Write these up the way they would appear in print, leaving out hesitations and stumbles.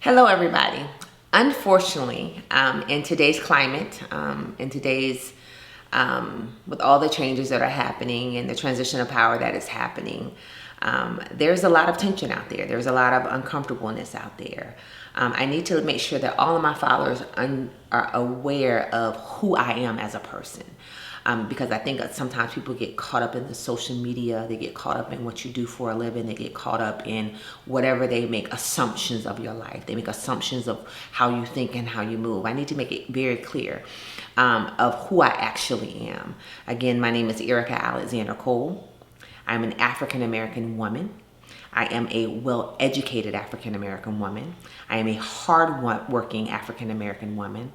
Hello, everybody. Unfortunately, in today's climate, with all the changes that are happening and the transition of power that is happening, there's a lot of tension out there. There's a lot of uncomfortableness out there. I need to make sure that all of my followers are aware of who I am as a person. Because I think sometimes people get caught up in the social media, they get caught up in what you do for a living, they get caught up in whatever, they make assumptions of your life. They make assumptions of how you think and how you move. I need to make it very clear of who I actually am. Again, my name is Erica Alexander Cole. I'm an African-American woman. I am a well-educated African-American woman. I am a hard-working African-American woman.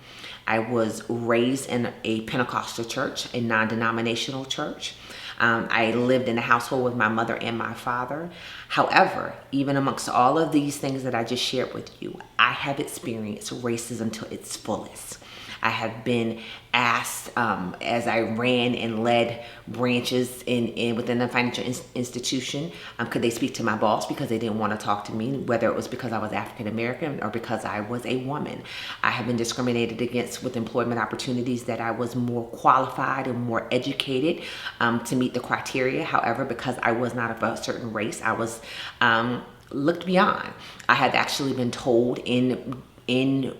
I was raised in a Pentecostal church, a non-denominational church. I lived in a household with my mother and my father. However, even amongst all of these things that I just shared with you, I have experienced racism to its fullest. I have been asked as I ran and led branches within a financial institution, could they speak to my boss because they didn't want to talk to me, whether it was because I was African American or because I was a woman. I have been discriminated against with employment opportunities that I was more qualified and more educated to meet the criteria. However, because I was not of a certain race, I was looked beyond. I had actually been told in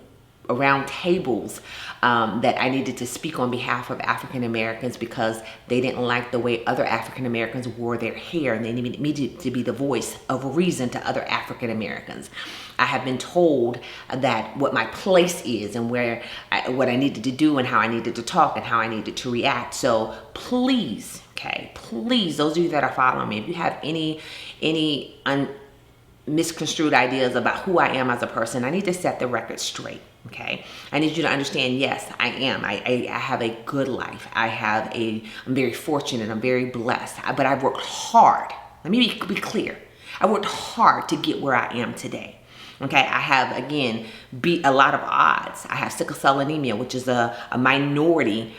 around tables that I needed to speak on behalf of African Americans because they didn't like the way other African Americans wore their hair, and they needed me to be the voice of reason to other African Americans. I have been told that what my place is and what I needed to do and how I needed to talk and how I needed to react. So please, please, those of you that are following me, if you have any misconstrued ideas about who I am as a person, I need to set the record straight. Okay, I need you to understand, yes, I am. I have a good life. I'm very fortunate. I'm very blessed. But I've worked hard. Let me be clear. I worked hard to get where I am today. Okay, I have, again, beat a lot of odds. I have sickle cell anemia, which is a minority,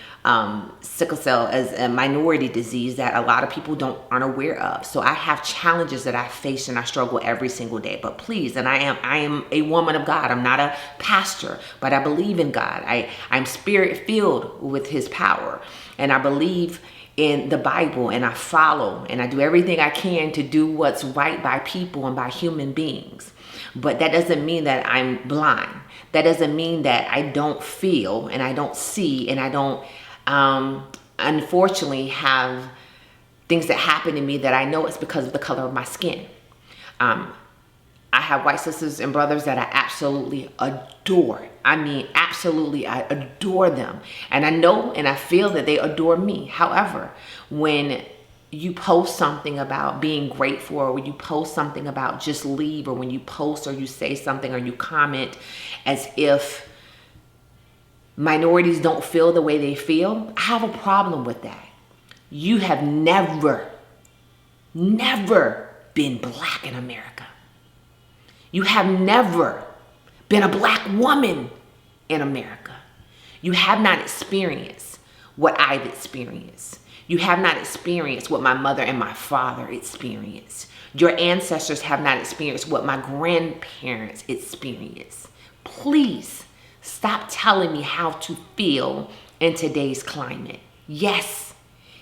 sickle cell as a minority disease that a lot of people aren't aware of. So I have challenges that I face and I struggle every single day. But please, and I am a woman of God. I'm not a pastor, but I believe in God. I'm spirit filled with his power. And I believe in the Bible, and I follow, and I do everything I can to do what's right by people and by human beings. But that doesn't mean that I'm blind. That doesn't mean that I don't feel and I don't see and I don't, unfortunately, have things that happen to me that I know it's because of the color of my skin. I have white sisters and brothers that I absolutely adore. I mean, absolutely, I adore them. And I know and I feel that they adore me. However, when you post something about being grateful, or when you post something about just leave, or when you post or you say something or you comment as if minorities don't feel the way they feel, I have a problem with that. You have never been black in America. You have never been a black woman in America. You have not experienced what I've experienced. You have not experienced what my mother and my father experienced. Your ancestors have not experienced what my grandparents experienced. Please stop telling me how to feel in today's climate. Yes,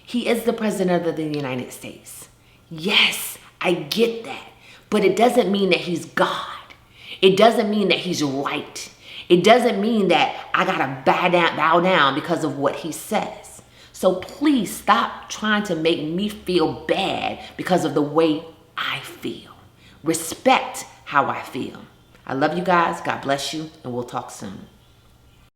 he is the president of the United States. Yes, I get that. But it doesn't mean that he's God. It doesn't mean that he's right. It doesn't mean that I gotta bow down because of what he says. So please stop trying to make me feel bad because of the way I feel. Respect how I feel. I love you guys. God bless you, and we'll talk soon.